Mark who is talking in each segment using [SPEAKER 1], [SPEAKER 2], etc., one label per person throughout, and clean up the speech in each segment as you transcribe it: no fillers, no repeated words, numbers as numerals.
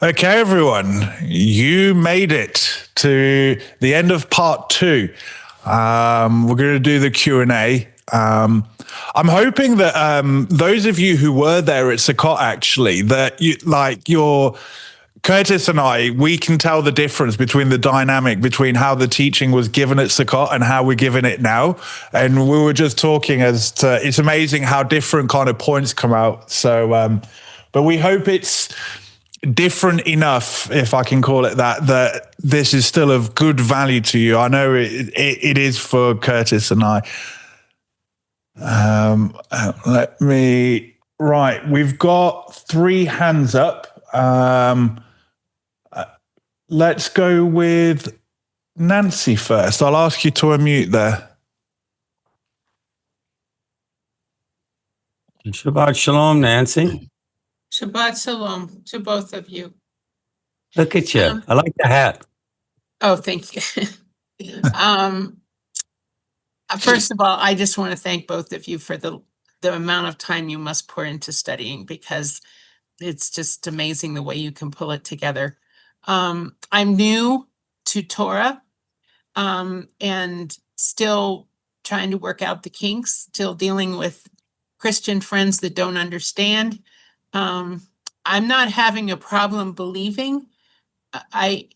[SPEAKER 1] Okay, everyone, you made it to the end of part 2. We're going to do the Q&A. I'm hoping that those of you who were there at Sukkot, actually, that Curtis and I, we can tell the difference between the dynamic between how the teaching was given at Sukkot and how we're giving it now. And we were just talking as to, it's amazing how different kind of points come out. So, but we hope it's different enough, if I can call it that, that this is still of good value to you. I know it is for Curtis and I. Right, we've got 3 hands up. Let's go with Nancy first. I'll ask you to unmute there.
[SPEAKER 2] Shabbat shalom, Nancy.
[SPEAKER 3] Shabbat shalom to both of you.
[SPEAKER 2] Look at you. I like the hat.
[SPEAKER 3] Oh, thank you. First of all, I just want to thank both of you for the amount of time you must pour into studying, because it's just amazing the way you can pull it together. I'm new to Torah and still trying to work out the kinks, still dealing with Christian friends that don't understand. I'm not having a problem believing. I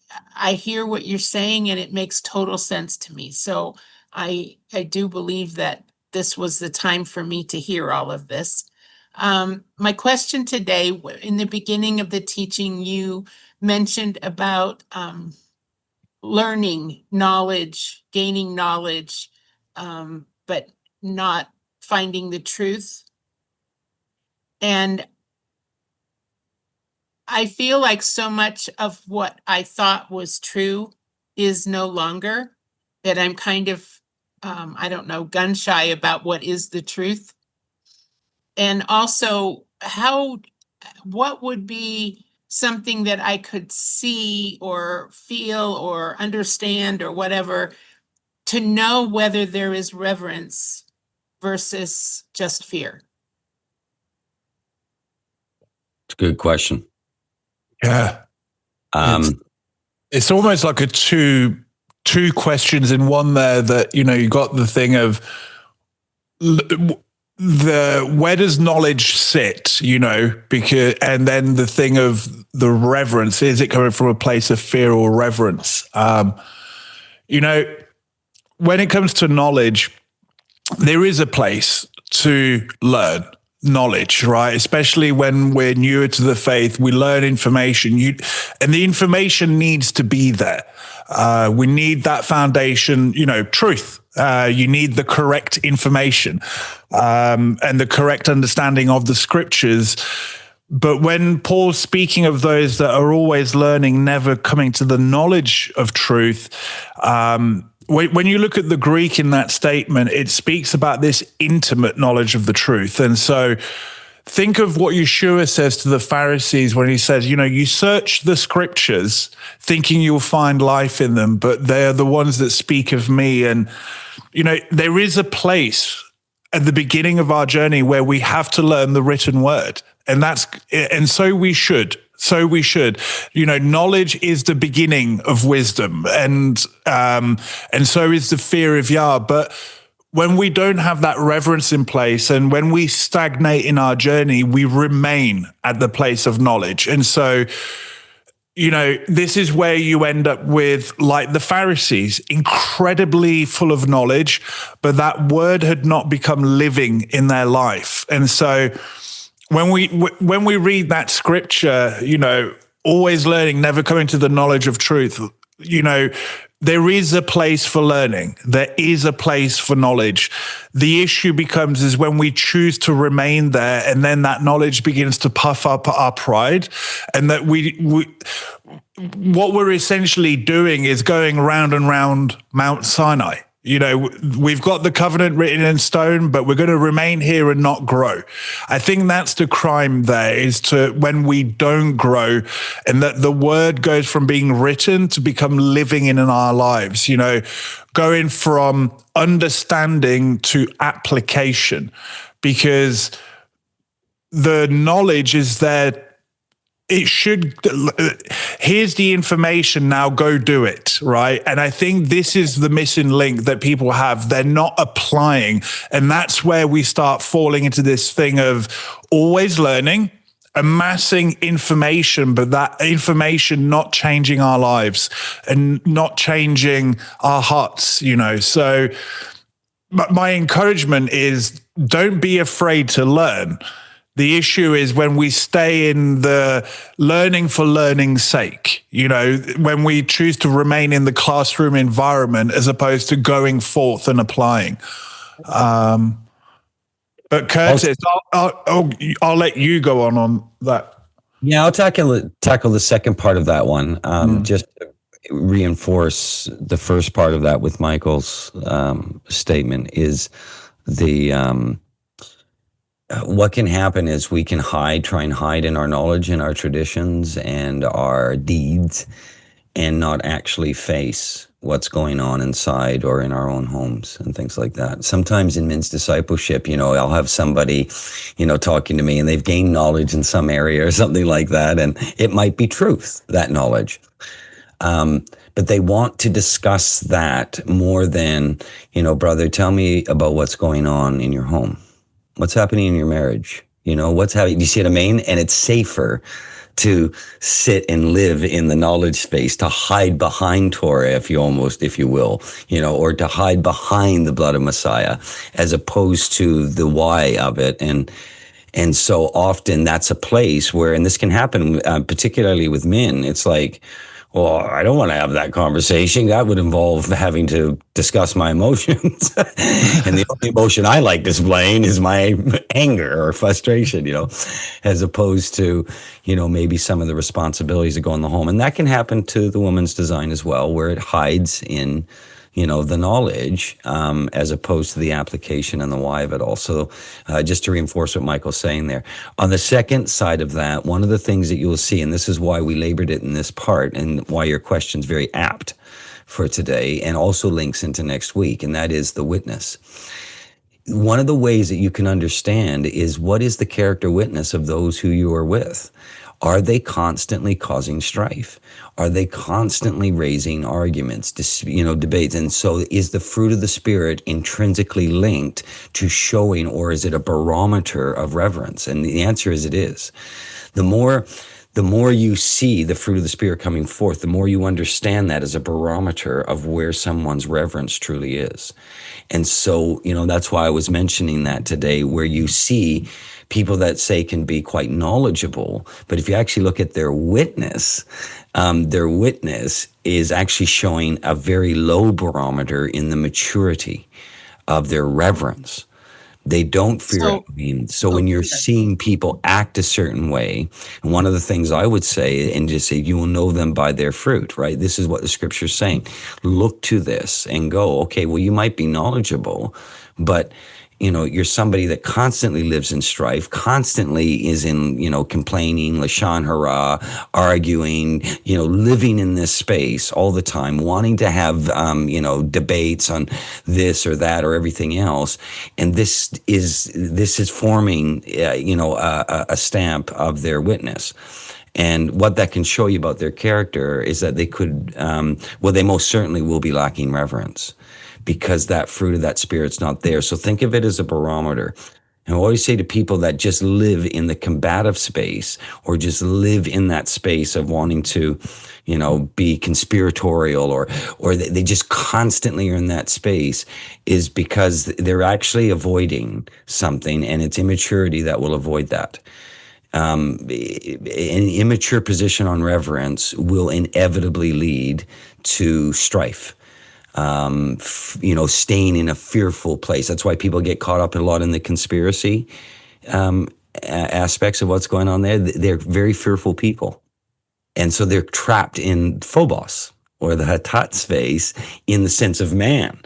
[SPEAKER 3] hear what you're saying and it makes total sense to me. So I do believe that this was the time for me to hear all of this. My question today, in the beginning of the teaching, you mentioned about learning knowledge, gaining knowledge, but not finding the truth. And I feel like so much of what I thought was true is no longer, that I'm kind of, gun shy about what is the truth. And also, what would be something that I could see or feel or understand or whatever to know whether there is reverence versus just fear?
[SPEAKER 2] It's a good question.
[SPEAKER 1] Yeah. It's almost like a two questions in one there, that, you got the thing of where does knowledge sit, because, and then the thing of the reverence, is it coming from a place of fear or reverence? When it comes to knowledge, there is a place to learn knowledge, right? Especially when we're newer to the faith, we learn information, and the information needs to be there. We need that foundation, truth. You need the correct information and the correct understanding of the scriptures. But when Paul's speaking of those that are always learning, never coming to the knowledge of truth, when you look at the Greek in that statement, it speaks about this intimate knowledge of the truth. And so think of what Yeshua says to the Pharisees when he says, you search the scriptures thinking you'll find life in them, but they're the ones that speak of me. And, there is a place at the beginning of our journey where we have to learn the written word. And so we should. Knowledge is the beginning of wisdom, and so is the fear of Yah. But when we don't have that reverence in place, and when we stagnate in our journey, we remain at the place of knowledge. And so, this is where you end up with, like the Pharisees, incredibly full of knowledge, but that word had not become living in their life. And so when we read that scripture, always learning, never coming to the knowledge of truth, there is a place for learning. There is a place for knowledge. The issue becomes is when we choose to remain there, and then that knowledge begins to puff up our pride, and that what we're essentially doing is going round and round Mount Sinai. We've got the covenant written in stone, but we're going to remain here and not grow. I think that's the crime there, is to when we don't grow, and that the word goes from being written to become living in our lives, going from understanding to application, because the knowledge is there it should, here's the information, now go do it, right? And I think this is the missing link that people have. They're not applying. And that's where we start falling into this thing of always learning, amassing information, but that information not changing our lives and not changing our hearts, you know? So my encouragement is don't be afraid to learn. The issue is when we stay in the learning for learning's sake, you know, when we choose to remain in the classroom environment as opposed to going forth and applying. But Curtis, I'll let you go on that.
[SPEAKER 2] Yeah, I'll tackle the second part of that one. Just to reinforce the first part of that with Michael's statement is the what can happen is we can try and hide in our knowledge and our traditions and our deeds and not actually face what's going on inside or in our own homes and things like that. Sometimes in men's discipleship, you know, I'll have somebody, you know, talking to me and they've gained knowledge in some area or something like that. And it might be truth, that knowledge. But they want to discuss that more than, you know, brother, tell me about what's going on in your home. What's happening in your marriage? You know, what's happening? You see what I mean? And it's safer to sit and live in the knowledge space, to hide behind Torah, if you will, you know, or to hide behind the blood of Messiah, as opposed to the why of it. And so often that's a place where, and this can happen, particularly with men, it's like, well, I don't want to have that conversation. That would involve having to discuss my emotions. And the only emotion I like displaying is my anger or frustration, you know, as opposed to, you know, maybe some of the responsibilities that go in the home. And that can happen to the woman's design as well, where it hides in, you know, the knowledge, as opposed to the application and the why of it all. So just to reinforce what Michael's saying there. On the second side of that, one of the things that you will see, and this is why we labored it in this part and why your question's very apt for today and also links into next week, and that is the witness. One of the ways that you can understand is what is the character witness of those who you are with? Are they constantly causing strife? Are they constantly raising arguments, debates? And so is the fruit of the Spirit intrinsically linked to showing, or is it a barometer of reverence? And the answer is it is. The more you see the fruit of the Spirit coming forth, the more you understand that as a barometer of where someone's reverence truly is. And so, you know, that's why I was mentioning that today, where you see people that say can be quite knowledgeable, but if you actually look at their witness is actually showing a very low barometer in the maturity of their reverence. They don't fear Elohim. So when you're seeing people act a certain way, and one of the things I would say, and just say, you will know them by their fruit, right? This is what the scripture's saying. Look to this and go, okay, well, you might be knowledgeable, but you know, you're somebody that constantly lives in strife, constantly is in, you know, complaining, lashon hara, arguing, you know, living in this space all the time, wanting to have, debates on this or that or everything else. And this is forming, a stamp of their witness. And what that can show you about their character is that they could, they most certainly will be lacking reverence, because that fruit of that Spirit's not there. So think of it as a barometer. And I always say to people that just live in the combative space, or just live in that space of wanting to, you know, be conspiratorial, or they just constantly are in that space, is because they're actually avoiding something, and it's immaturity that will avoid that. An immature position on reverence will inevitably lead to strife. Staying in a fearful place. That's why people get caught up a lot in the conspiracy aspects of what's going on there. They're very fearful people. And so they're trapped in phobos, or the hatat space, in the sense of man,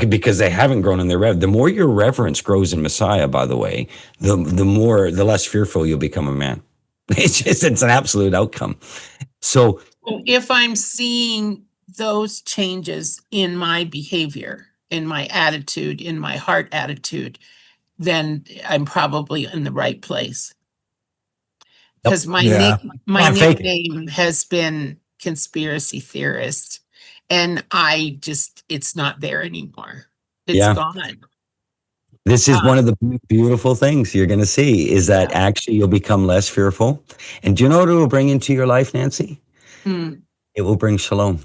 [SPEAKER 2] because they haven't grown in their reverence. The more your reverence grows in Messiah, by the way, the less fearful you'll become a man. It's an absolute outcome. So
[SPEAKER 3] if I'm seeing those changes in my behavior, in my attitude, in my heart attitude, then I'm probably in the right place. because my
[SPEAKER 1] Yeah.
[SPEAKER 2] Can't fake it.
[SPEAKER 3] nickname has been conspiracy theorist, and it's not there anymore. It's
[SPEAKER 2] Yeah.
[SPEAKER 3] gone.
[SPEAKER 2] This is one of the beautiful things you're going to see is that
[SPEAKER 3] Yeah.
[SPEAKER 2] actually you'll become less fearful. And do you know what it will bring into your life, Nancy?
[SPEAKER 3] Mm,
[SPEAKER 2] It will bring shalom.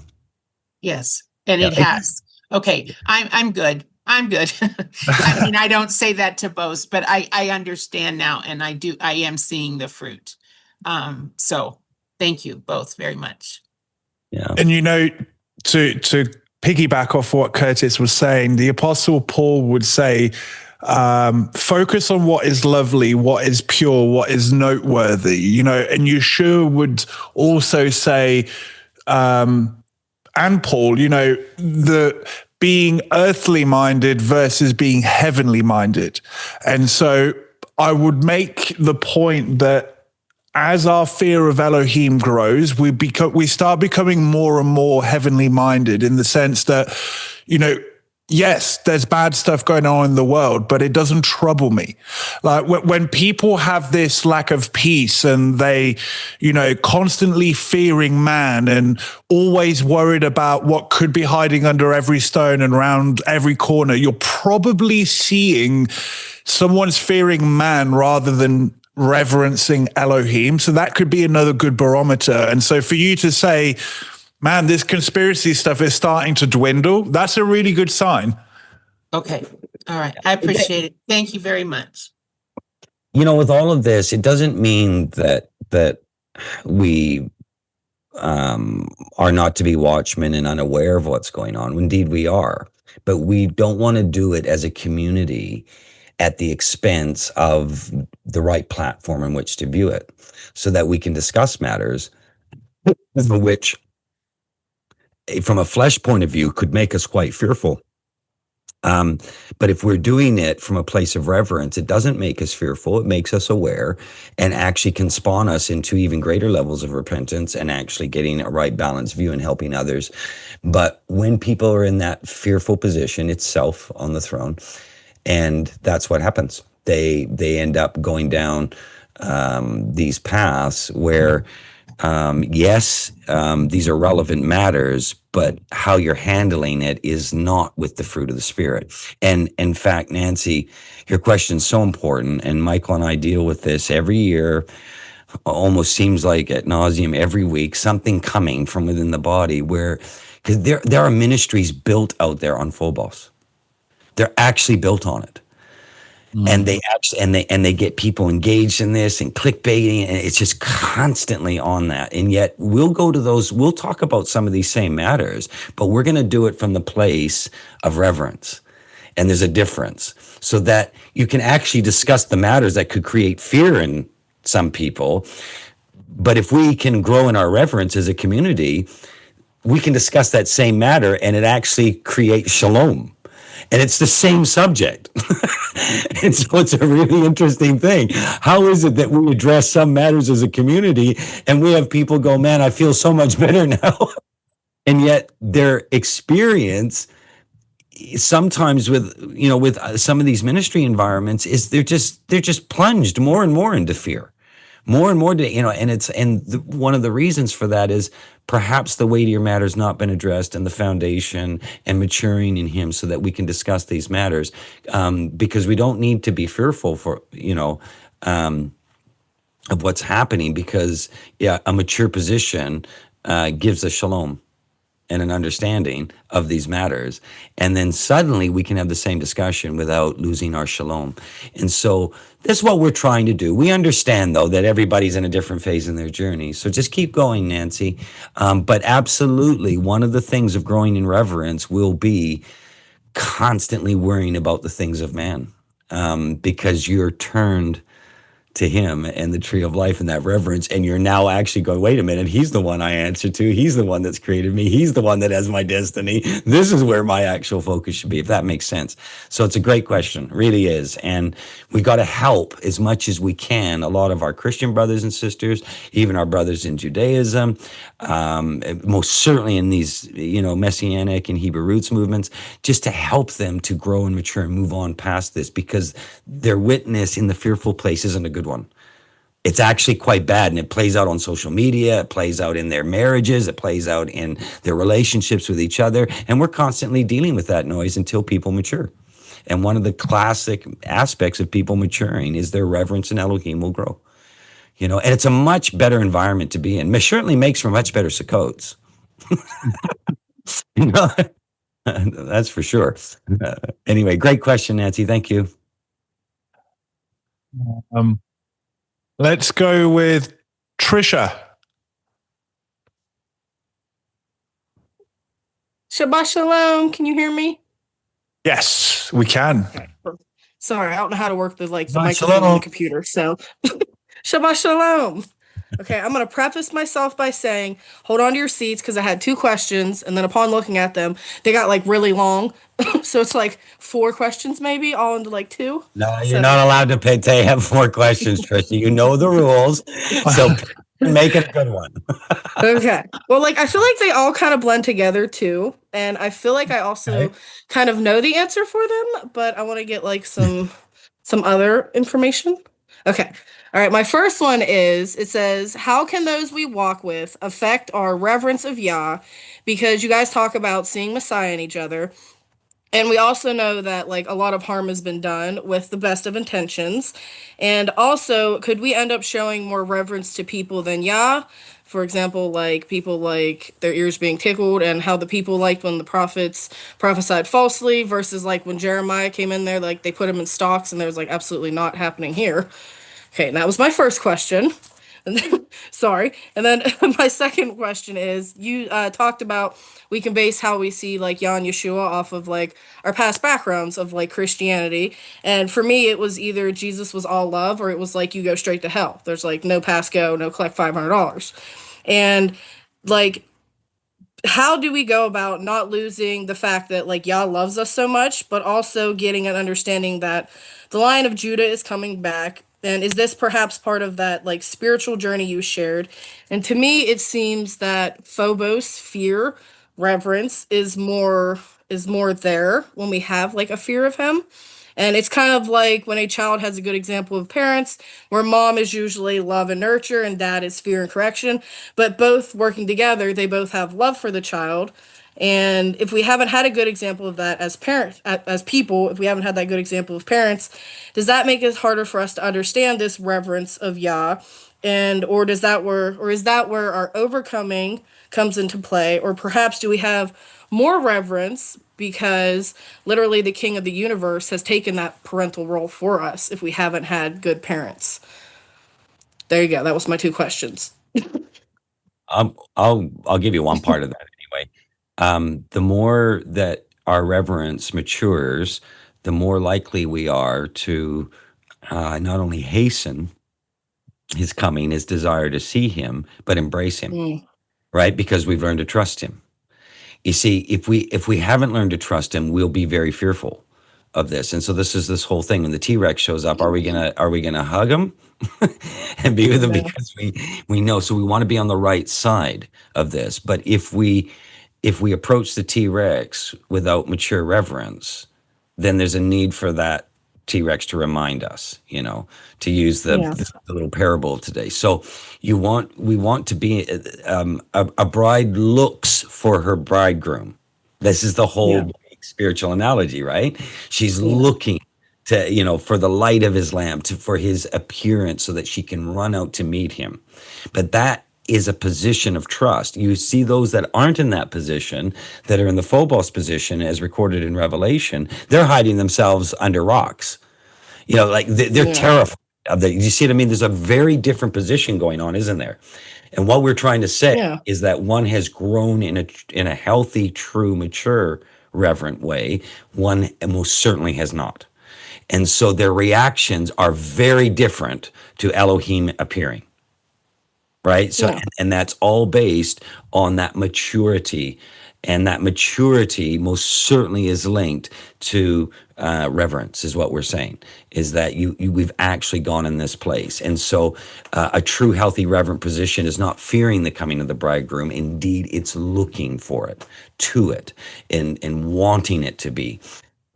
[SPEAKER 3] yes, and
[SPEAKER 2] Yeah.
[SPEAKER 3] it has. Okay, I'm good. I'm good. I mean, I don't say that to boast, but I understand now, and I am seeing the fruit. So thank you both very much.
[SPEAKER 2] Yeah.
[SPEAKER 1] And to piggyback off what Curtis was saying, the Apostle Paul would say, focus on what is lovely, what is pure, what is noteworthy, and Yeshua would also say, and Paul, the being earthly minded versus being heavenly minded. And so I would make the point that as our fear of Elohim grows, we start becoming more and more heavenly minded in the sense that, yes, there's bad stuff going on in the world, but it doesn't trouble me. Like when people have this lack of peace and they, constantly fearing man and always worried about what could be hiding under every stone and around every corner, you're probably seeing someone's fearing man rather than reverencing Elohim. So that could be another good barometer. And so for you to say, man, this conspiracy stuff is starting to dwindle, that's a really good sign.
[SPEAKER 3] Okay. All right. I appreciate it. Thank you very much.
[SPEAKER 2] With all of this, it doesn't mean that we are not to be watchmen and unaware of what's going on. Indeed, we are. But we don't want to do it as a community at the expense of the right platform in which to view it, so that we can discuss matters which, from a flesh point of view, could make us quite fearful. But if we're doing it from a place of reverence, it doesn't make us fearful. It makes us aware and actually can spawn us into even greater levels of repentance and actually getting a right balanced view and helping others. But when people are in that fearful position, it's self on the throne. And that's what happens. They end up going down these paths where, yes, these are relevant matters, but how you're handling it is not with the fruit of the Spirit. And in fact, Nancy, your question's so important. And Michael and I deal with this every year. Almost seems like ad nauseum every week, something coming from within the body where, because there are ministries built out there on Phobos. They're actually built on it. And they actually, and they get people engaged in this and clickbaiting, and it's just constantly on that. And yet we'll go to those, we'll talk about some of these same matters, but we're going to do it from the place of reverence. And there's a difference, so that you can actually discuss the matters that could create fear in some people. But if we can grow in our reverence as a community, we can discuss that same matter and it actually creates shalom. And it's the same subject. And so it's a really interesting thing. How is it that we address some matters as a community and we have people go, man, I feel so much better now. And yet their experience sometimes with some of these ministry environments is they're just plunged more and more into fear. More and more, one of the reasons for that is perhaps the weightier matters not been addressed and the foundation and maturing in Him, so that we can discuss these matters, because we don't need to be fearful for of what's happening, because a mature position gives us shalom and an understanding of these matters. And then suddenly we can have the same discussion without losing our shalom. And so that's what we're trying to do. We understand, though, that everybody's in a different phase in their journey. So just keep going, Nancy. But absolutely, one of the things of growing in reverence will be constantly worrying about the things of man, because you're turned to Him and the tree of life and that reverence. And you're now actually going, wait a minute, He's the one I answer to. He's the one that's created me. He's the one that has my destiny. This is where my actual focus should be, if that makes sense. So it's a great question, really is. And we got to help as much as we can a lot of our Christian brothers and sisters, even our brothers in Judaism, most certainly in these, Messianic and Hebrew roots movements, just to help them to grow and mature and move on past this, because their witness in the fearful place isn't a good one. It's actually quite bad, and it plays out on social media. It plays out in their marriages. It plays out in their relationships with each other, and we're constantly dealing with that noise until people mature. And one of the classic aspects of people maturing is their reverence in Elohim will grow. You know, and it's a much better environment to be in. It certainly makes for much better Sukkot. You know, that's for sure. Anyway, great question, Nancy. Thank you.
[SPEAKER 1] Let's go with Trisha.
[SPEAKER 4] Shabbat shalom. Can you hear me?
[SPEAKER 1] Yes, we can.
[SPEAKER 4] Sorry, I don't know how to work the
[SPEAKER 2] Shabbat
[SPEAKER 4] microphone on
[SPEAKER 2] shalom.
[SPEAKER 4] the computer. So Shabbat shalom. Okay, I'm going to preface myself by saying, hold on to your seats because I had two questions, and then upon looking at them, they got like really long. So it's like 4 questions maybe, all into like 2.
[SPEAKER 2] No, you're not allowed to have 4 questions, Trisha. You know the rules, so make it a good one.
[SPEAKER 4] Okay. Well, like I feel like they all kind of blend together too, and I feel like I also kind of know the answer for them, but I want to get like some other information. Okay. All right. My first one is, it says, how can those we walk with affect our reverence of Yah? Because you guys talk about seeing Messiah in each other. And we also know that like a lot of harm has been done with the best of intentions. And also, could we end up showing more reverence to people than Yah? For example, like people like their ears being tickled, and how the people liked when the prophets prophesied falsely versus like when Jeremiah came in there, like they put him in stocks, and there was like absolutely not happening here. Okay, and that was my first question. Sorry. And then my second question is, you talked about we can base how we see like Yah and Yeshua off of like our past backgrounds of like Christianity. And for me, it was either Jesus was all love, or it was like you go straight to hell. There's like no pass go, no collect $500. And like, how do we go about not losing the fact that like Yah loves us so much, but also getting an understanding that the Lion of Judah is coming back? And is this perhaps part of that like spiritual journey you shared? And to me, it seems that phobos, fear, reverence is more there when we have like a fear of him. And it's kind of like when a child has a good example of parents, where mom is usually love and nurture and dad is fear and correction, but both working together, they both have love for the child. And if we haven't had a good example of that as parents, as people, if we haven't had that good example of parents, does that make it harder for us to understand this reverence of Yah? And or is that where our overcoming comes into play? Or perhaps do we have more reverence because literally the king of the universe has taken that parental role for us if we haven't had good parents? There you go. That was my 2 questions.
[SPEAKER 2] I'll give you one part of that anyway. The more that our reverence matures, the more likely we are to not only hasten his coming, his desire to see him, but embrace him, right? Because we've learned to trust him. You see, if we haven't learned to trust him, we'll be very fearful of this. And so this is this whole thing. When the T-Rex shows up, are we gonna hug him and be with him?
[SPEAKER 4] No.
[SPEAKER 2] Because we know. So we want to be on the right side of this. But if we approach the T-Rex without mature reverence, then there's a need for that T-Rex to remind us, to use the little parable today. So we want to be, a bride looks for her bridegroom. This is the whole spiritual analogy, right? She's looking to, for the light of his lamp, for his appearance, so that she can run out to meet him. But that is a position of trust. You see those that aren't in that position, that are in the phobos position, as recorded in Revelation, they're hiding themselves under rocks. Like they're terrified of that. You see what I mean? There's a very different position going on, isn't there? And what we're trying to say is that one has grown in a healthy, true, mature, reverent way. One most certainly has not. And so their reactions are very different to Elohim appearing. Right. So, and that's all based on that maturity, and that maturity most certainly is linked to reverence, is what we're saying, is that we've actually gone in this place. And so a true, healthy, reverent position is not fearing the coming of the bridegroom. Indeed, it's looking for it, to it, and wanting it to be.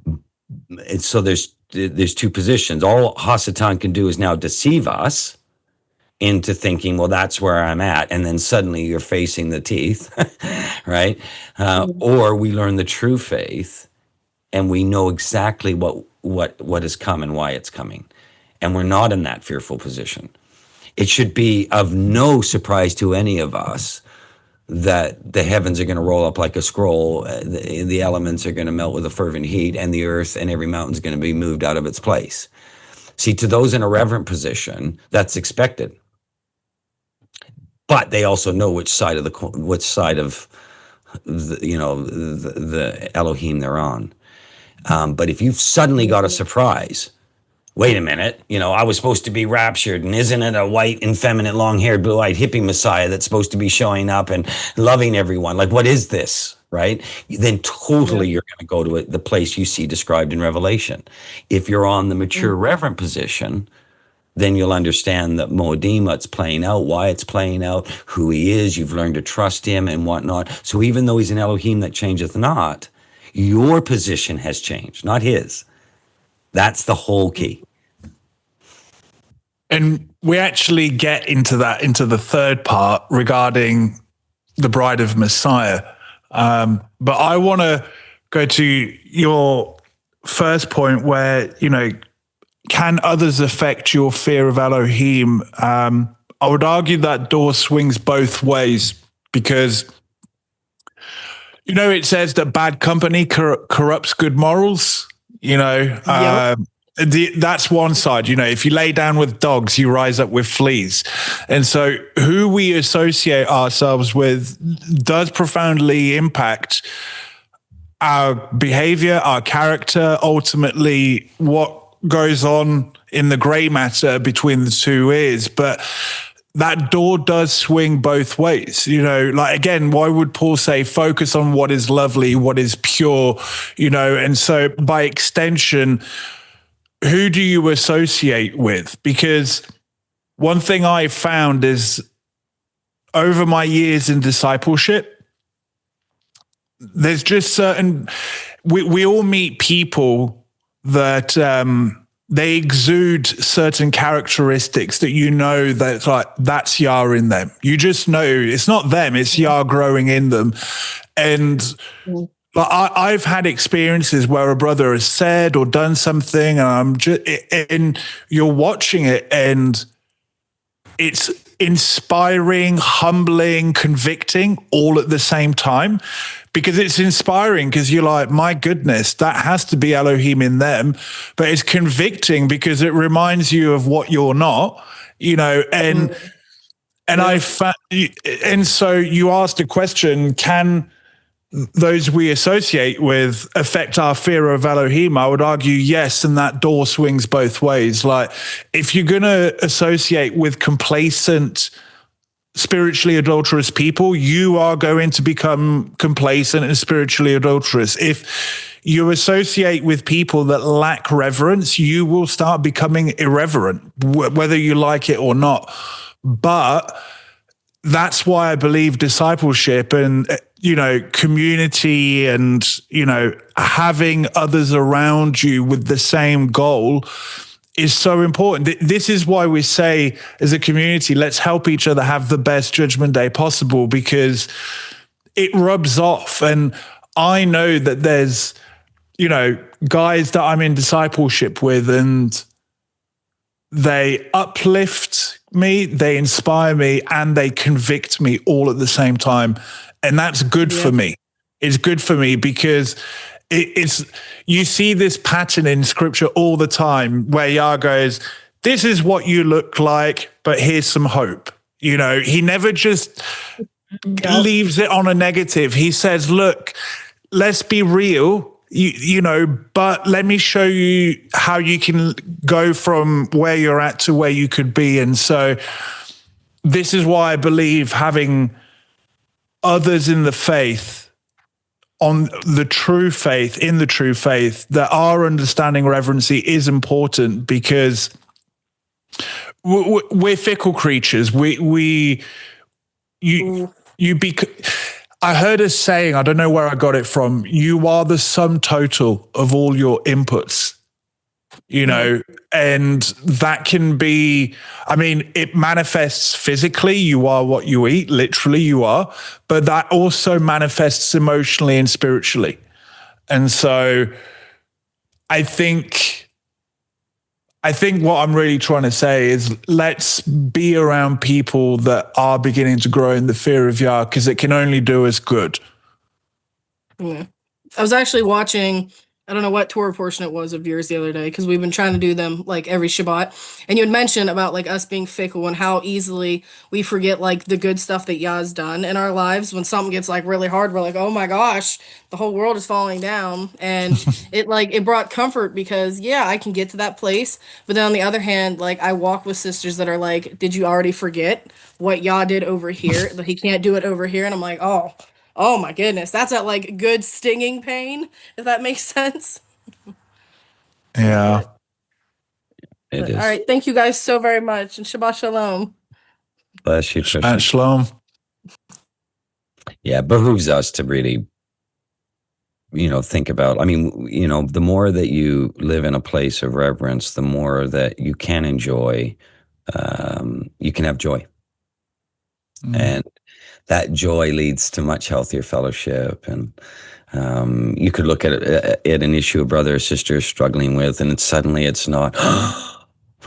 [SPEAKER 2] And so there's 2 positions. All Hasatan can do is now deceive us, into thinking, well, that's where I'm at. And then suddenly you're facing the teeth, right? Or we learn the true faith and we know exactly what is coming, why it's coming. And we're not in that fearful position. It should be of no surprise to any of us that the heavens are going to roll up like a scroll, the elements are going to melt with a fervent heat, and the earth and every mountain is going to be moved out of its place. See, to those in a reverent position, that's expected. But they also know which side of the Elohim they're on. But if you've suddenly got a surprise, wait a minute, I was supposed to be raptured, and isn't it a white, effeminate, long-haired, blue-eyed hippie Messiah that's supposed to be showing up and loving everyone? Like, what is this, right? Then totally you're going to go to the place you see described in Revelation. If you're on the mature, reverent position, then you'll understand that Moedima, it's playing out, why it's playing out, who he is, you've learned to trust him and whatnot. So even though he's an Elohim that changeth not, your position has changed, not his. That's the whole key.
[SPEAKER 1] And we actually get into the third part regarding the bride of Messiah. But I want to go to your first point where, can others affect your fear of Elohim? I would argue that door swings both ways because, it says that bad company corrupts good morals, that's one side. If you lay down with dogs, you rise up with fleas. And so who we associate ourselves with does profoundly impact our behavior, our character, ultimately what goes on in the gray matter between the two ears. But that door does swing both ways. Again, why would Paul say focus on what is lovely, what is pure, and so by extension, who do you associate with? Because one thing I found is over my years in discipleship, there's just we all meet people that they exude certain characteristics that that's Yah in them. You just know it's not them, it's Yah growing in them. And I've had experiences where a brother has said or done something, and you're watching it, and it's inspiring, humbling, convicting, all at the same time. Because it's inspiring, because you're like, my goodness, that has to be Elohim in them. But it's convicting because it reminds you of what you're not, and and so you asked a question, can those we associate with affect our fear of Elohim? I would argue yes, and that door swings both ways. Like, if you're going to associate with complacent, spiritually adulterous people, you are going to become complacent and spiritually adulterous. If you associate with people that lack reverence, you will start becoming irreverent, whether you like it or not. But that's why I believe discipleship and, community and, having others around you with the same goal is so important. This is why we say as a community, let's help each other have the best judgment day possible, because it rubs off. And I know that there's, guys that I'm in discipleship with, and they uplift me, they inspire me, and they convict me all at the same time. And that's good for me. It's good for me because it's you see this pattern in scripture all the time where Yah goes, this is what you look like, but here's some hope. He never just leaves it on a negative. He says, look, let's be real. But let me show you how you can go from where you're at to where you could be. And so this is why I believe having others in the faith, on the true faith, in the true faith, that our understanding reverency is important, because we're fickle creatures. I heard a saying, I don't know where I got it from, you are the sum total of all your inputs. you know, and that can be, I mean, it manifests physically. You are what you eat, literally you are, but that also manifests emotionally and spiritually. And so I think what I'm really trying to say is let's be around people that are beginning to grow in the fear of Yah, because it can only do us good.
[SPEAKER 4] Yeah. I was actually watching, I don't know what Torah portion it was of yours the other day, because we've been trying to do them like every Shabbat. And you had mentioned about like us being fickle and how easily we forget like the good stuff that Yah's done in our lives. When something gets like really hard, we're like, oh my gosh, the whole world is falling down. And it brought comfort because yeah, I can get to that place. But then on the other hand, like I walk with sisters that are like, did you already forget what Yah did over here? That he can't do it over here. And I'm like, oh my goodness, that's that like good stinging pain, if that makes sense.
[SPEAKER 1] Yeah.
[SPEAKER 2] It is.
[SPEAKER 4] All right, thank you guys so very much, and Shabbat Shalom.
[SPEAKER 2] Bless you, Trisha.
[SPEAKER 1] Shalom.
[SPEAKER 2] Yeah, it behooves us to really, think about, I mean, the more that you live in a place of reverence, the more that you can enjoy, you can have joy. And that joy leads to much healthier fellowship. And you could look at an issue a brother or sister is struggling with, and suddenly it's not,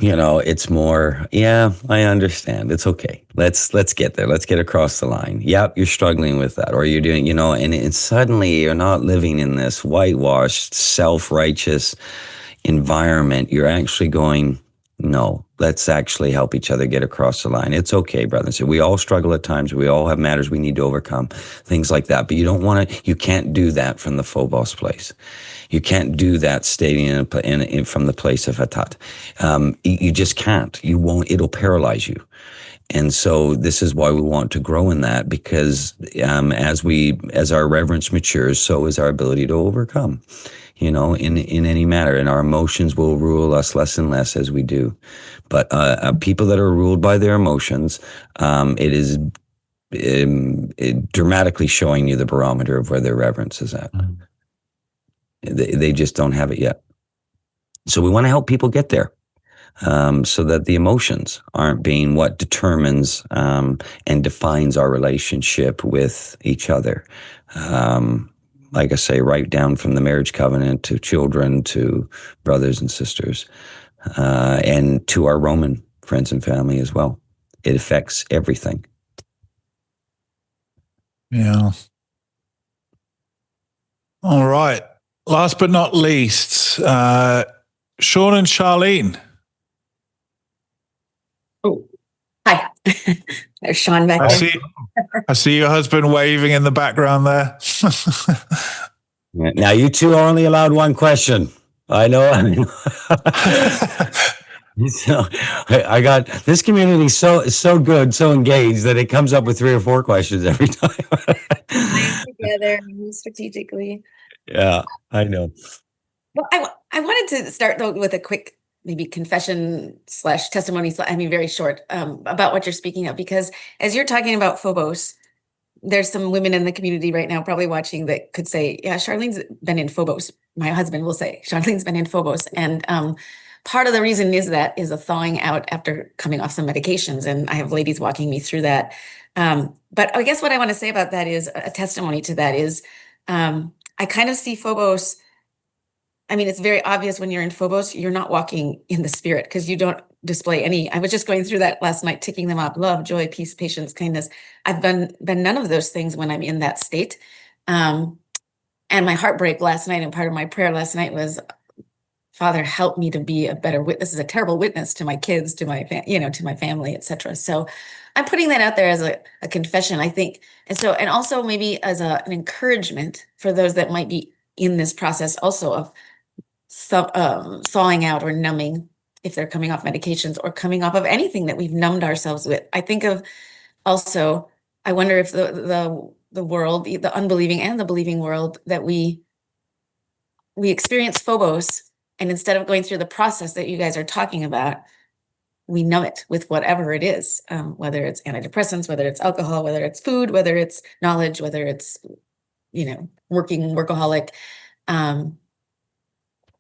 [SPEAKER 2] it's more, yeah, I understand. It's okay. Let's get there. Let's get across the line. Yep, you're struggling with that, or you're doing, and suddenly you're not living in this whitewashed, self-righteous environment. You're actually going, no, let's actually help each other get across the line. It's okay, brother and sister. We all struggle at times. We all have matters we need to overcome, things like that. But you can't do that from the Phobos place. You can't do that stating from the place of Hatat. You just can't. You won't. It'll paralyze you. And so this is why we want to grow in that, because as our reverence matures, so is our ability to overcome, in any matter. And our emotions will rule us less and less as we do. But people that are ruled by their emotions, it is dramatically showing you the barometer of where their reverence is at. They just don't have it yet. So we want to help people get there. So that the emotions aren't being what determines and defines our relationship with each other. Like I say, right down from the marriage covenant to children, to brothers and sisters, and to our Roman friends and family as well. It affects everything.
[SPEAKER 1] Yeah. All right. Last but not least, Sean and Charlene.
[SPEAKER 5] Oh, hi. There's Sean back there.
[SPEAKER 1] I see your husband waving in the background there.
[SPEAKER 2] Now, you two are only allowed one question. I know. So I got this community so good, so engaged that it comes up with 3 or 4 questions every time.
[SPEAKER 5] Together, move strategically.
[SPEAKER 2] Yeah, I know.
[SPEAKER 5] Well, I wanted to start though with a quick maybe confession / testimony. Very short about what you're speaking of, because as you're talking about Phobos, there's some women in the community right now probably watching that could say, yeah, Charlene's been in Phobos. My husband will say, Charlene's been in Phobos. And part of the reason is a thawing out after coming off some medications. And I have ladies walking me through that. But I guess what I want to say about that is a testimony to that is I kind of see Phobos. I mean, it's very obvious when you're in Phobos, you're not walking in the spirit because you don't display any. I was just going through that last night, ticking them up: love, joy, peace, patience, kindness. I've been none of those things when I'm in that state. And my heartbreak last night, and part of my prayer last night was, Father, help me to be a better witness. This is a terrible witness to my kids, to my to my family, etc. So I'm putting that out there as a confession, I think. And also maybe as an encouragement for those that might be in this process also of thawing out or numbing, if they're coming off medications or coming off of anything that we've numbed ourselves with. I think of also, I wonder if the world, the unbelieving and the believing world, that we experience Phobos, and instead of going through the process that you guys are talking about, we numb it with whatever it is, whether it's antidepressants, whether it's alcohol, whether it's food, whether it's knowledge, whether it's, working workaholic.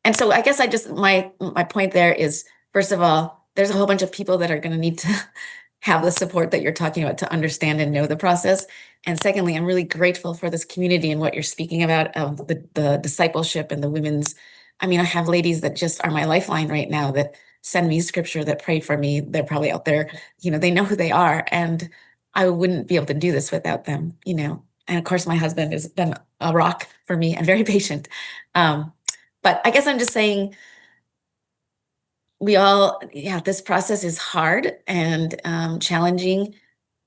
[SPEAKER 5] And so I guess my point there is, first of all, there's a whole bunch of people that are going to need to have the support that you're talking about to understand and know the process. And secondly, I'm really grateful for this community and what you're speaking about of the discipleship and the women's. I mean, I have ladies that just are my lifeline right now that send me scripture, that pray for me. They're probably out there, they know who they are. And I wouldn't be able to do this without them, And of course, my husband has been a rock for me and very patient. But I guess I'm just saying, this process is hard and challenging,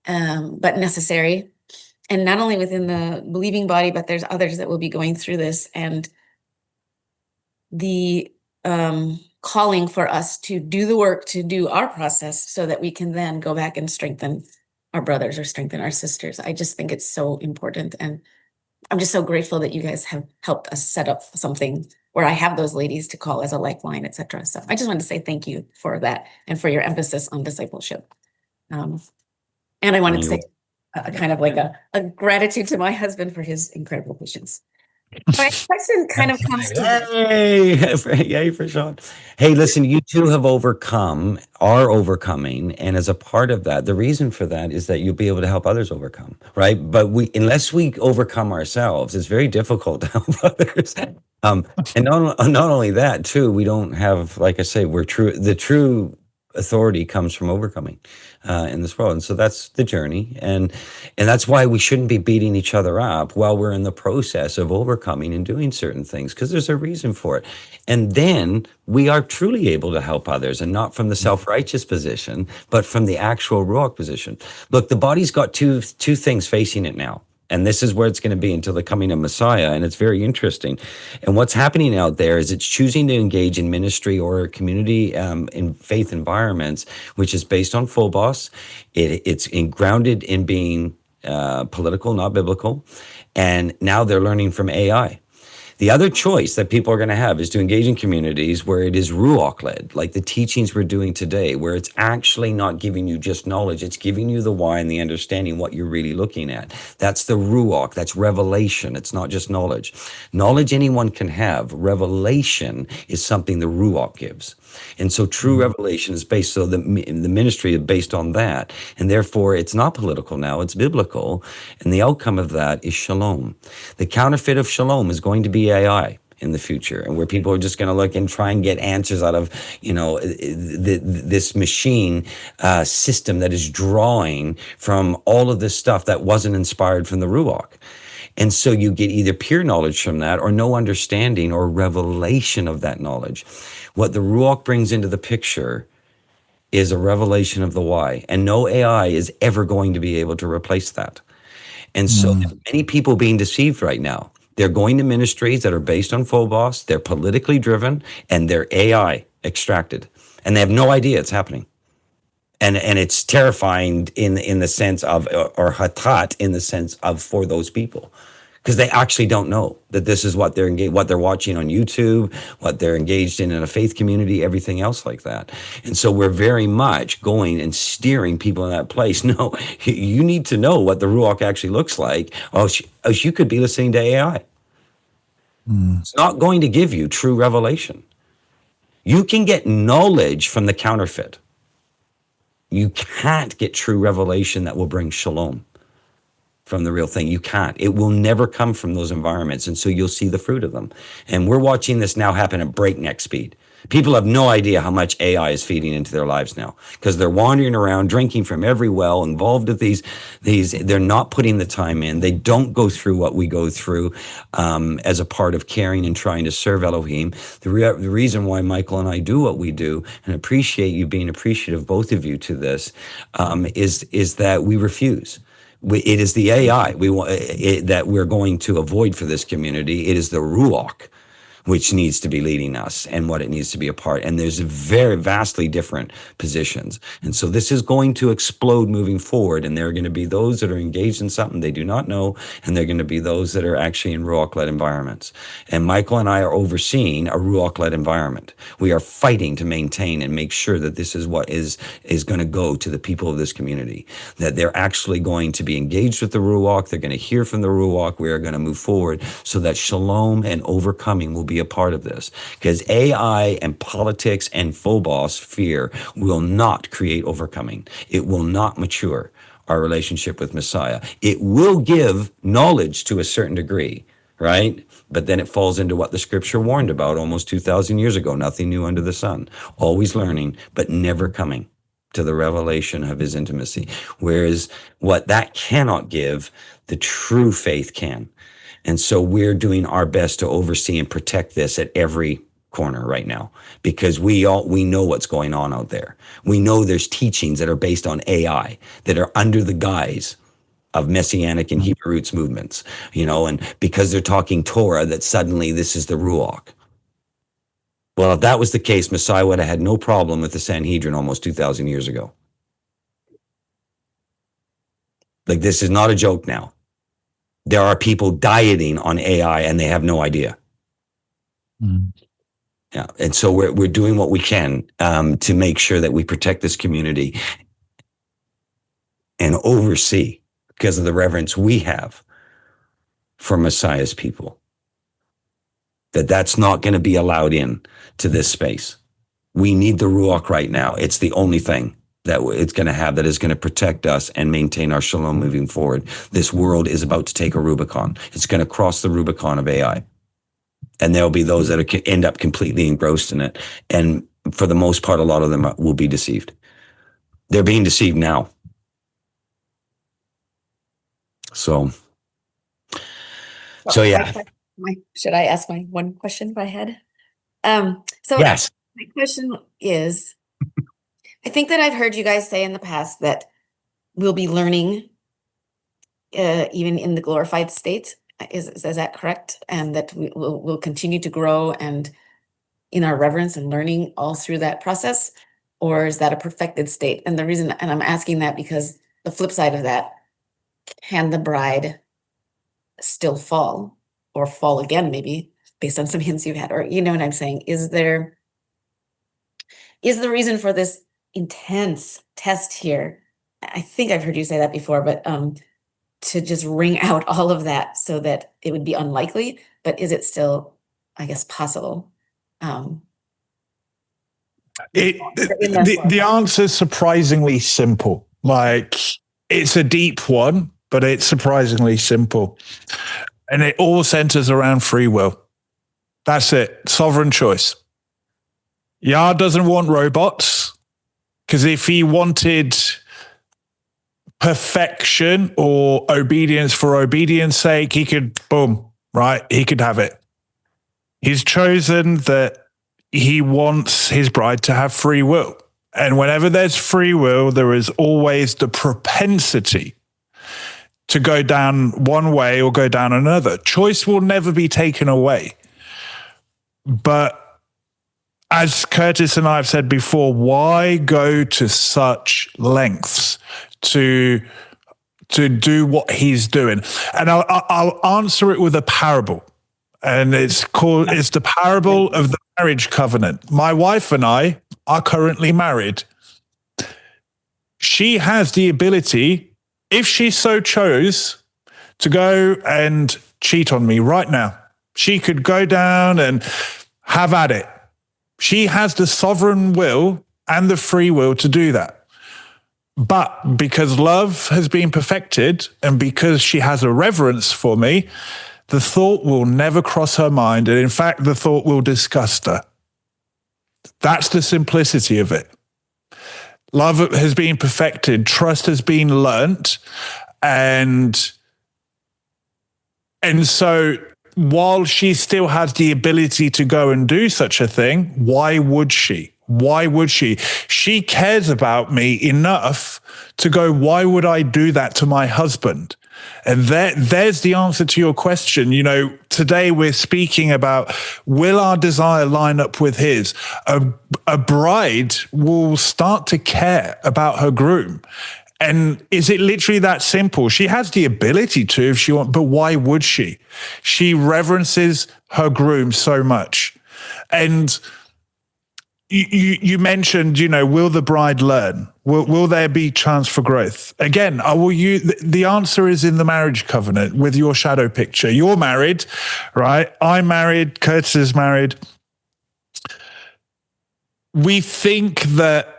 [SPEAKER 5] but necessary. And not only within the believing body, but there's others that will be going through this. And the calling for us to do the work, to do our process so that we can then go back and strengthen our brothers or strengthen our sisters. I just think it's so important. And I'm just so grateful that you guys have helped us set up something where I have those ladies to call as a lifeline, et cetera. So I just wanted to say thank you for that and for your emphasis on discipleship. And I wanted to say kind of like a gratitude to my husband for his incredible patience. My question kind of comes to
[SPEAKER 2] Yay for Sean. Hey, listen, you two are overcoming. And as a part of that, the reason for that is that you'll be able to help others overcome, right? But unless we overcome ourselves, it's very difficult to help others. And not only that, too, we don't have, like I say, the true authority comes from overcoming in this world. And so that's the journey. And that's why we shouldn't be beating each other up while we're in the process of overcoming and doing certain things, because there's a reason for it. And then we are truly able to help others, and not from the self-righteous position, but from the actual Ruach position. Look, the body's got two things facing it now. And this is where it's going to be until the coming of Messiah. And it's very interesting. And what's happening out there is it's choosing to engage in ministry or community in faith environments, which is based on phobos. It's grounded in being political, not biblical. And now they're learning from AI. The other choice that people are going to have is to engage in communities where it is Ruach-led, like the teachings we're doing today, where it's actually not giving you just knowledge, it's giving you the why and the understanding what you're really looking at. That's the Ruach, that's revelation. It's not just knowledge. Knowledge anyone can have. Revelation is something the Ruach gives. And so true revelation is based, so the ministry is based on that. And therefore, it's not political now, it's biblical. And the outcome of that is shalom. The counterfeit of shalom is going to be AI in the future, and where people are just going to look and try and get answers out of, this machine system that is drawing from all of this stuff that wasn't inspired from the Ruach. And so you get either pure knowledge from that or no understanding or revelation of that knowledge. What the Ruach brings into the picture is a revelation of the why. And no AI is ever going to be able to replace that. And so many people being deceived right now. They're going to ministries that are based on phobos, they're politically driven, and they're AI extracted. And they have no idea it's happening. And it's terrifying in the sense of, or hatat in the sense of, for those people, because they actually don't know that this is what they're engaged, what they're watching on YouTube, what they're engaged in a faith community, everything else like that. And so we're very much going and steering people in that place. No, you need to know what the Ruach actually looks like, or else you could be listening to AI. It's not going to give you true revelation. You can get knowledge from the counterfeit. You can't get true revelation that will bring shalom from the real thing. You can't. It will never come from those environments. And so you'll see the fruit of them. And we're watching this now happen at breakneck speed. People have no idea how much AI is feeding into their lives now, because they're wandering around, drinking from every well, involved with these, they're not putting the time in. They don't go through what we go through as a part of caring and trying to serve Elohim. The reason why Michael and I do what we do, and appreciate you being appreciative, both of you, to this, is that we refuse. It is the AI that we're going to avoid for this community. It is the Ruach which needs to be leading us and what it needs to be a part. And there's very vastly different positions. And so this is going to explode moving forward. And there are going to be those that are engaged in something they do not know. And there are going to be those that are actually in Ruach-led environments. And Michael and I are overseeing a Ruach-led environment. We are fighting to maintain and make sure that this is what is going to go to the people of this community, that they're actually going to be engaged with the Ruach. They're going to hear from the Ruach. We are going to move forward so that shalom and overcoming will be be a part of this, because AI and politics and phobos, fear, will not create overcoming. It will not mature our relationship with Messiah. It will give knowledge to a certain degree, right? But then it falls into what the scripture warned about almost 2,000 years ago, nothing new under the sun, always learning, but never coming to the revelation of his intimacy. Whereas what that cannot give, the true faith can. And so we're doing our best to oversee and protect this at every corner right now, because we know what's going on out there. We know there's teachings that are based on AI that are under the guise of Messianic and Hebrew roots movements, and because they're talking Torah, that suddenly this is the Ruach. Well, if that was the case, Messiah would have had no problem with the Sanhedrin almost 2,000 years ago. Like, this is not a joke now. There are people dieting on AI and they have no idea. Yeah, and so we're doing what we can to make sure that we protect this community and oversee, because of the reverence we have for Messiah's people, that's not going to be allowed in to this space. We need the Ruach right now. It's the only thing that it's going to have that is going to protect us and maintain our shalom moving forward. This world is about to take a Rubicon. It's going to cross the Rubicon of AI. And there'll be those that end up completely engrossed in it. And for the most part, a lot of them will be deceived. They're being deceived now. So yeah.
[SPEAKER 5] Should I ask my one question if I had?
[SPEAKER 2] Yes.
[SPEAKER 5] My question is, I think that I've heard you guys say in the past that we'll be learning even in the glorified state. Is that correct? And that we'll continue to grow and in our reverence and learning all through that process? Or is that a perfected state? And the reason, and I'm asking that because the flip side of that, can the bride still fall or fall again, maybe based on some hints you've had, or you know what I'm saying? Is the reason for this intense test here? I think I've heard you say that before, but to just wring out all of that so that it would be unlikely, but is it still, I guess, possible?
[SPEAKER 1] The answer is surprisingly simple. Like, it's a deep one, but it's surprisingly simple. And it all centers around free will. That's it. Sovereign choice. Yah doesn't want robots, because if he wanted perfection or obedience for obedience sake, he could, boom, right? He could have it. He's chosen that he wants his bride to have free will. And whenever there's free will, there is always the propensity to go down one way or go down another. Choice will never be taken away. But as Curtis and I have said before, why go to such lengths to do what he's doing? And I'll answer it with a parable. And it's the parable of the marriage covenant. My wife and I are currently married. She has the ability, if she so chose, to go and cheat on me right now. She could go down and have at it. She has the sovereign will and the free will to do that. But because love has been perfected and because she has a reverence for me, the thought will never cross her mind. And in fact, the thought will disgust her. That's the simplicity of it. Love has been perfected. Trust has been learnt. And so while she still has the ability to go and do such a thing, why would she? Why would she? She cares about me enough to go, why would I do that to my husband? And there's the answer to your question. You know, today we're speaking about, will our desire line up with his? A bride will start to care about her groom. And is it literally that simple? She has the ability to if she wants, but why would she? She reverences her groom so much. And you mentioned, will the bride learn? Will there be chance for growth? Again, the answer is in the marriage covenant with your shadow picture. You're married, right? I'm married. Curtis is married. We think that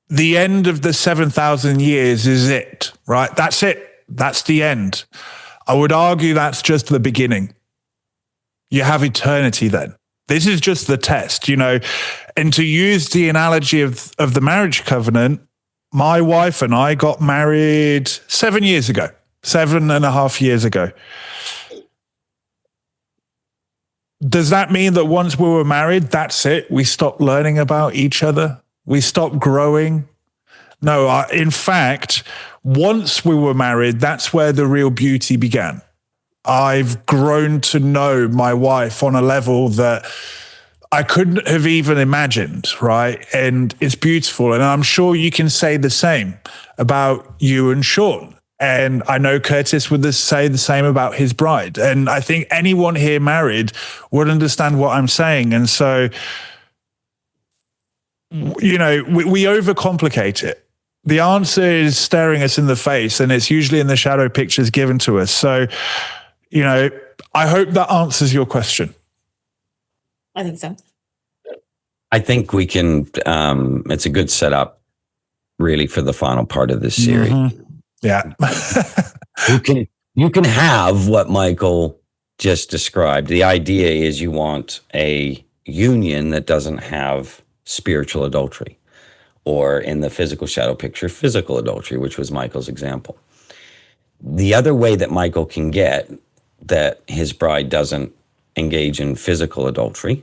[SPEAKER 1] the end of the 7,000 years is it, right? That's it. That's the end. I would argue that's just the beginning. You have eternity then. This is just the test, and to use the analogy of the marriage covenant, my wife and I got married 7 years ago, 7.5 years ago. Does that mean that once we were married, that's it? We stopped learning about each other? We stopped growing? No, in fact, once we were married, that's where the real beauty began. I've grown to know my wife on a level that I couldn't have even imagined, right? And it's beautiful. And I'm sure you can say the same about you and Sean. And I know Curtis would say the same about his bride. And I think anyone here married would understand what I'm saying. And so, we overcomplicate it. The answer is staring us in the face, and it's usually in the shadow pictures given to us. So, I hope that answers your question.
[SPEAKER 5] I think so.
[SPEAKER 2] I think we can, it's a good setup really for the final part of this series.
[SPEAKER 1] Mm-hmm. Yeah.
[SPEAKER 2] you can have what Michael just described. The idea is you want a union that doesn't have spiritual adultery, or in the physical shadow picture, physical adultery, which was Michael's example. The other way that Michael can get that his bride doesn't engage in physical adultery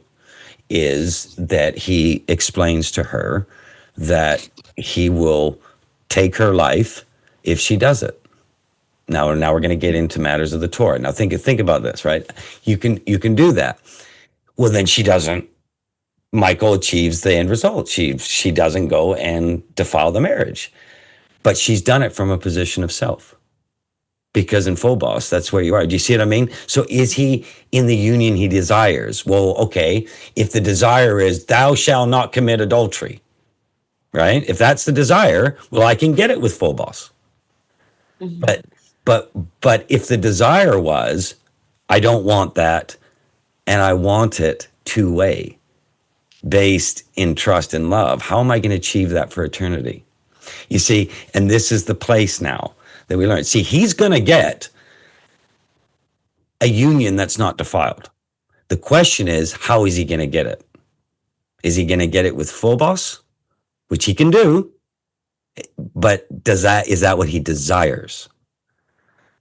[SPEAKER 2] is that he explains to her that he will take her life if she does it. Now we're going to get into matters of the Torah. Now think about this, right? You can do that. Well, then she doesn't. Michael achieves the end result. She doesn't go and defile the marriage, but she's done it from a position of self. Because in Phobos, that's where you are. Do you see what I mean? So is he in the union he desires? Well, okay, if the desire is thou shalt not commit adultery, right? If that's the desire, well, I can get it with Phobos. Mm-hmm. But if the desire was, I don't want that, and I want it two-way, based in trust and love, how am I going to achieve that for eternity? You see, and this is the place now that we learn. See, he's going to get a union that's not defiled. The question is, how is he going to get it? Is he going to get it with Phobos, which he can do, but is that what he desires?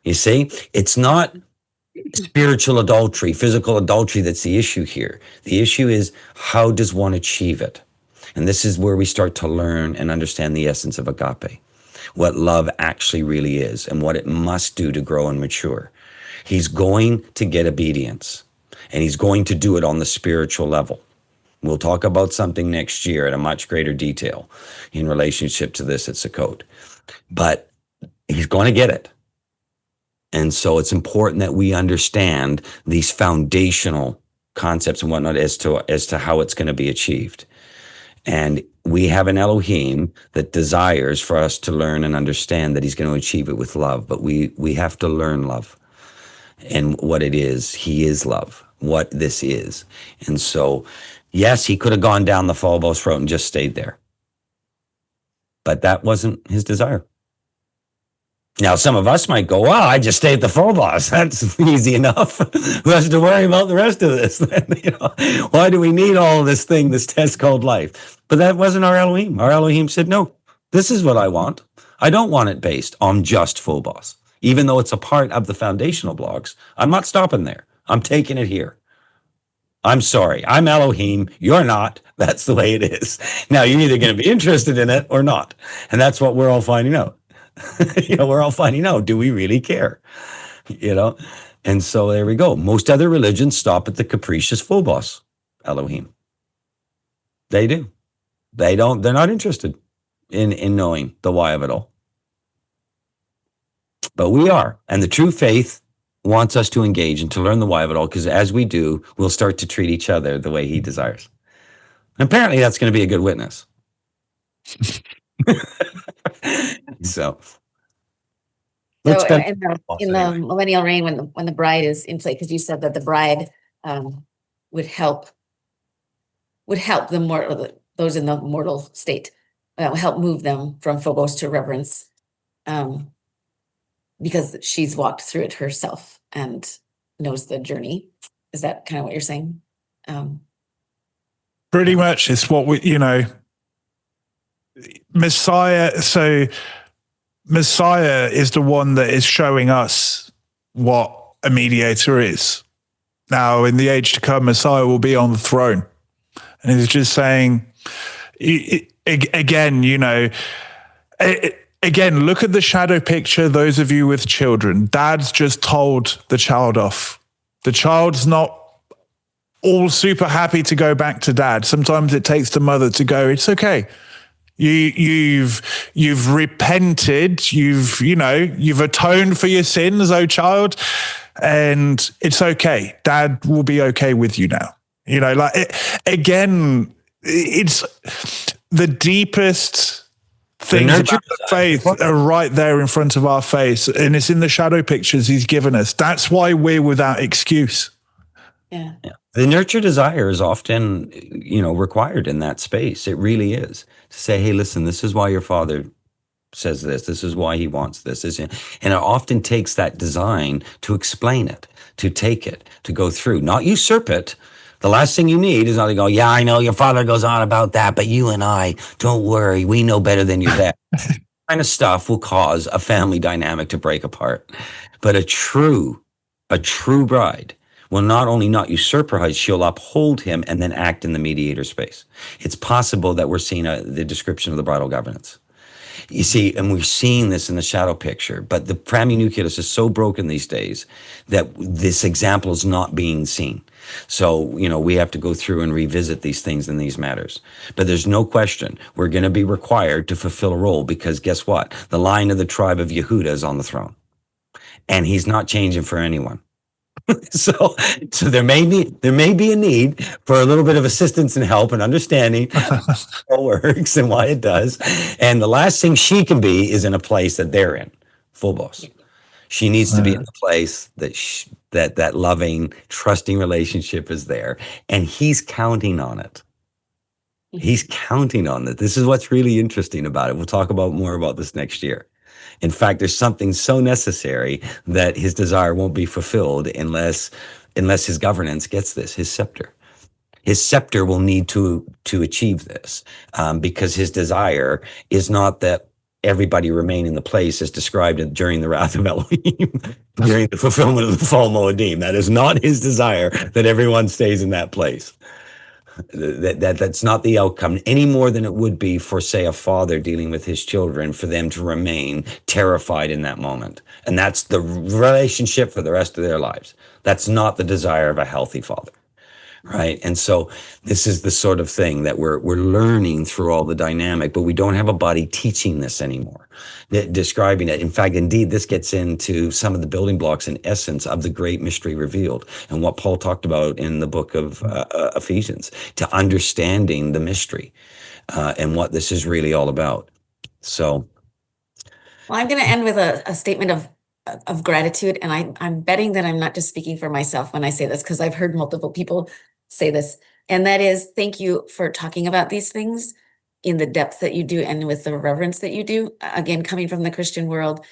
[SPEAKER 2] You see, it's not spiritual adultery, physical adultery that's the issue here. The issue is, how does one achieve it? And this is where we start to learn and understand the essence of agape, what love actually really is and what it must do to grow and mature. He's going to get obedience, and he's going to do it on the spiritual level. We'll talk about something next year in a much greater detail in relationship to this at Sukkot. But he's going to get it. And so it's important that we understand these foundational concepts and whatnot as to how it's going to be achieved. And we have an Elohim that desires for us to learn and understand that he's going to achieve it with love. But we have to learn love and what it is. He is love, what this is. And so, yes, he could have gone down the Phobos road and just stayed there. But that wasn't his desire. Now, some of us might go, wow, I just stay at the Phobos. That's easy enough. Who has to worry about the rest of this? Why do we need all this thing, this test called life? But that wasn't our Elohim. Our Elohim said, no, this is what I want. I don't want it based on just Phobos. Even though it's a part of the foundational blocks, I'm not stopping there. I'm taking it here. I'm sorry. I'm Elohim. You're not. That's the way it is. Now, you're either going to be interested in it or not. And that's what we're all finding out. We're all finding out, do we really care? And so there we go. Most other religions stop at the capricious Phobos Elohim. They do. They're not interested in knowing the why of it all. But we are. And the true faith wants us to engage and to learn the why of it all, because as we do, we'll start to treat each other the way he desires. Apparently, that's going to be a good witness. So let's
[SPEAKER 5] So
[SPEAKER 2] spend.
[SPEAKER 5] in the millennial reign, when the bride is in place, because you said that the bride would help the mortal, those in the mortal state, help move them from Phobos to Reverence, because she's walked through it herself and knows the journey. Is that kind of what you're saying?
[SPEAKER 1] Pretty much, it's what Messiah. So Messiah is the one that is showing us what a mediator is. Now, in the age to come, Messiah will be on the throne. And he's just saying, again, again, look at the shadow picture, those of you with children. Dad's just told the child off. The child's not all super happy to go back to dad. Sometimes it takes the mother to go, it's okay. You've repented, you've atoned for your sins, oh child, and it's okay. Dad will be okay with you now. Again, it's the deepest things about the faith are right there in front of our face, and it's in the shadow pictures he's given us. That's why we're without excuse.
[SPEAKER 5] Yeah.
[SPEAKER 2] The nurture desire is often, required in that space. It really is, to say, hey, listen, this is why your father says this. This is why he wants this. And it often takes that design to explain it, to take it, to go through, not usurp it. The last thing you need is not to go, yeah, I know your father goes on about that, but you and I, don't worry, we know better than your dad. Kind of stuff will cause a family dynamic to break apart. But a true bride will not only not usurp her husband, she'll uphold him and then act in the mediator space. It's possible that we're seeing the description of the bridal governance. You see, and we're seeing this in the shadow picture, but the prami-nucleus is so broken these days that this example is not being seen. So, we have to go through and revisit these things and these matters. But there's no question we're going to be required to fulfill a role, because guess what? The line of the tribe of Yehuda is on the throne, and he's not changing for anyone. So there may be a need for a little bit of assistance and help and understanding how it works and why it does. And the last thing she can be is in a place that they're in, Phobos. She needs to be in the place that that loving, trusting relationship is there, and he's counting on it. He's counting on it. This is what's really interesting about it. We'll talk more about this next year. In fact, there's something so necessary that his desire won't be fulfilled unless his governance gets this, his scepter. His scepter will need to achieve this, because his desire is not that everybody remain in the place as described during the wrath of Elohim, during the fulfillment of the fall Moedim. That is not his desire, that everyone stays in that place. That's not the outcome, any more than it would be for, say, a father dealing with his children, for them to remain terrified in that moment. And that's the relationship for the rest of their lives. That's not the desire of a healthy father, right? And so this is the sort of thing that we're learning through all the dynamic, but we don't have a body teaching this anymore, describing it. In fact, indeed, this gets into some of the building blocks and essence of the great mystery revealed, and what Paul talked about in the book of Ephesians, to understanding the mystery and what this is really all about. So,
[SPEAKER 5] well, I'm going to end with a statement of gratitude, and I'm betting that I'm not just speaking for myself when I say this, because I've heard multiple people say this, and that is, thank you for talking about these things in the depth that you do and with the reverence that you do. Again, coming from the Christian world,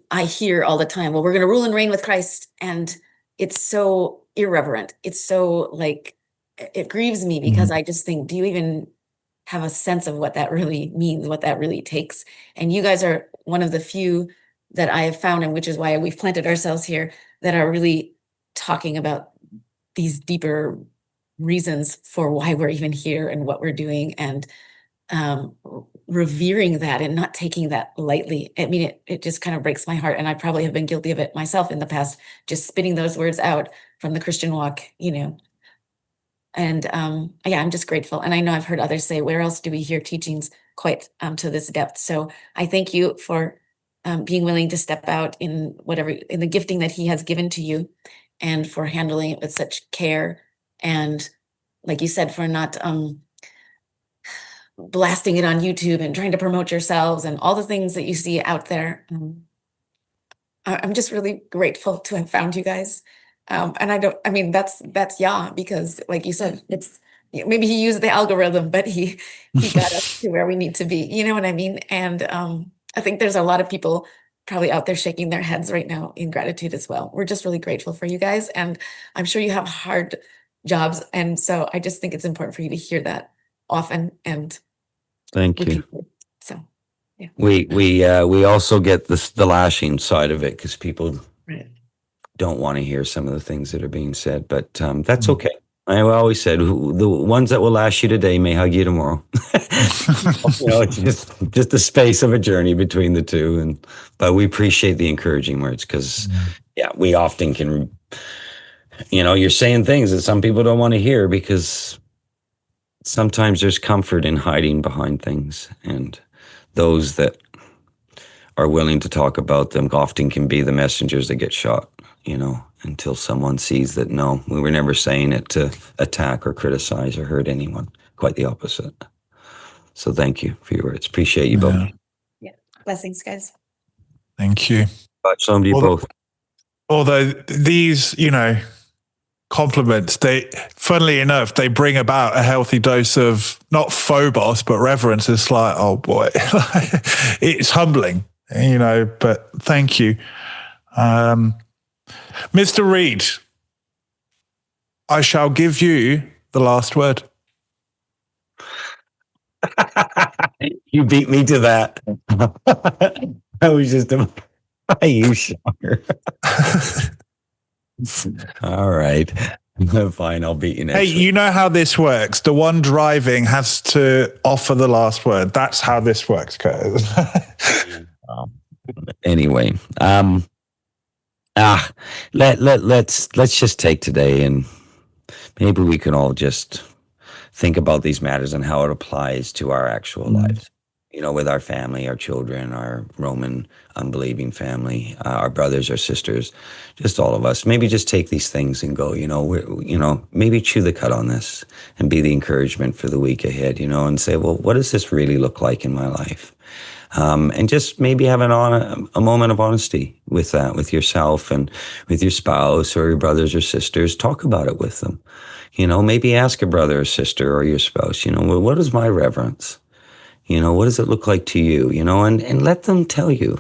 [SPEAKER 5] I hear all the time, well, we're going to rule and reign with Christ, and it's so irreverent. It's so it grieves me, because I just think, do you even have a sense of what that really means, what that really takes? And you guys are one of the few that I have found, and which is why we've planted ourselves here, that are really talking about these deeper reasons for why we're even here and what we're doing, and revering that and not taking that lightly. I mean, it just kind of breaks my heart, and I probably have been guilty of it myself in the past, just spitting those words out from the Christian walk, And yeah, I'm just grateful. And I know I've heard others say, where else do we hear teachings quite to this depth? So I thank you for being willing to step out in the gifting that he has given to you, and for handling it with such care. And like you said, for not blasting it on YouTube and trying to promote yourselves and all the things that you see out there. I'm just really grateful to have found you guys. And that's Yah, because like you said, it's maybe he used the algorithm, but he got us to where we need to be. You know what I mean? And I think there's a lot of people probably out there shaking their heads right now in gratitude as well. We're just really grateful for you guys. And I'm sure you have hard jobs. And so I just think it's important for you to hear that often and
[SPEAKER 2] Thank you.
[SPEAKER 5] repeatedly. So yeah.
[SPEAKER 2] We also get the lashing side of it, because people
[SPEAKER 5] Right.
[SPEAKER 2] don't want to hear some of the things that are being said, but that's okay. I always said, the ones that will lash you today may hug you tomorrow. It's just the space of a journey between the two. But we appreciate the encouraging words, because we often can, you're saying things that some people don't want to hear, because sometimes there's comfort in hiding behind things, and those that are willing to talk about them often can be the messengers that get shot, until someone sees that, no, we were never saying it to attack or criticize or hurt anyone. Quite the opposite. So thank you for your words. Appreciate you both.
[SPEAKER 5] Yeah. Blessings, guys.
[SPEAKER 1] Thank you.
[SPEAKER 2] Shalom to you both.
[SPEAKER 1] Although these, compliments, funnily enough, they bring about a healthy dose of not phobos, but reverence. It's like, oh boy, it's humbling, but thank you. Mr. Reed, I shall give you the last word.
[SPEAKER 2] You beat me to that. I was just you shocker. All right. Fine, I'll beat you next week.
[SPEAKER 1] You know how this works. The one driving has to offer the last word. That's how this works, Curtis.
[SPEAKER 2] Anyway, let's just take today, and maybe we can all just think about these matters and how it applies to our actual lives. With our family, our children, our Roman unbelieving family, our brothers, our sisters, just all of us. Maybe just take these things and go, maybe chew the cud on this and be the encouragement for the week ahead, and say, well, what does this really look like in my life? And just maybe have a moment of honesty with that, with yourself and with your spouse or your brothers or sisters. Talk about it with them. Maybe ask a brother or sister or your spouse, well, what is my reverence? What does it look like to you? And let them tell you,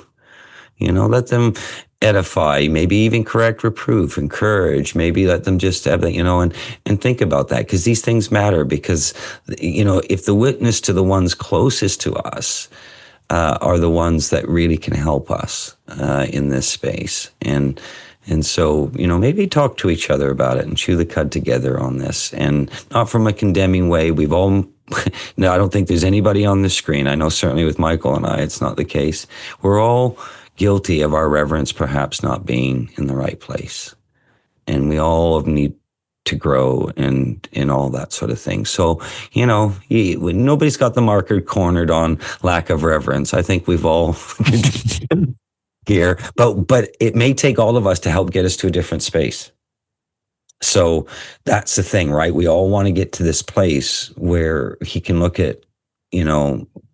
[SPEAKER 2] let them edify, maybe even correct, reprove, encourage, maybe let them just have that, and think about that, because these things matter, because, if the witness to the ones closest to us are the ones that really can help us in this space. And so, maybe talk to each other about it and chew the cud together on this, and not from a condemning way. We've all, no, I don't think there's anybody on the screen. I know certainly with Michael and I, it's not the case. We're all guilty of our reverence perhaps not being in the right place. And we all need to grow and all that sort of thing. So, nobody's got the marker cornered on lack of reverence. I think we've all here, but it may take all of us to help get us to a different space. So that's the thing, right? We all want to get to this place where he can look at,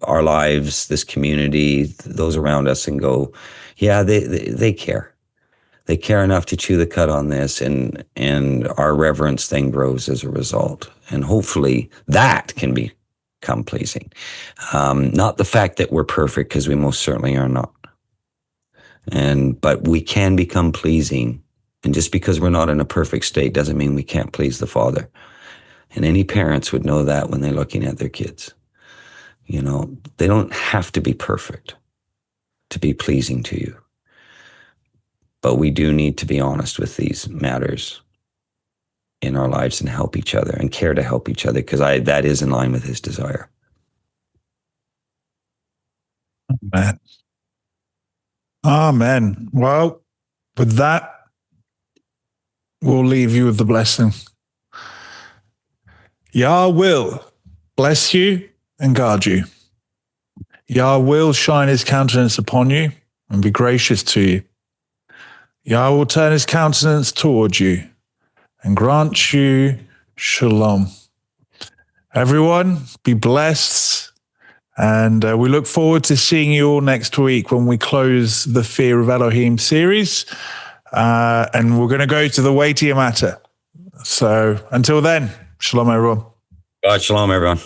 [SPEAKER 2] our lives, this community, those around us, and go, yeah, they care. They care enough to chew the cud on this, and our reverence then grows as a result. And hopefully that can become pleasing. Not the fact that we're perfect, because we most certainly are not. But we can become pleasing. And just because we're not in a perfect state doesn't mean we can't please the Father. And any parents would know that when they're looking at their kids. They don't have to be perfect to be pleasing to you. But we do need to be honest with these matters in our lives and help each other and care to help each other, because that is in line with his desire.
[SPEAKER 1] Amen. Amen. Well, with that, we'll leave you with the blessing. Yah will bless you and guard you. Yah will shine his countenance upon you and be gracious to you. Yah will turn his countenance toward you and grant you shalom. Everyone, be blessed And we look forward to seeing you all next week when we close the Fear of Elohim series. And we're going to go to the weightier matter. So until then, shalom, everyone.
[SPEAKER 2] God, shalom, everyone.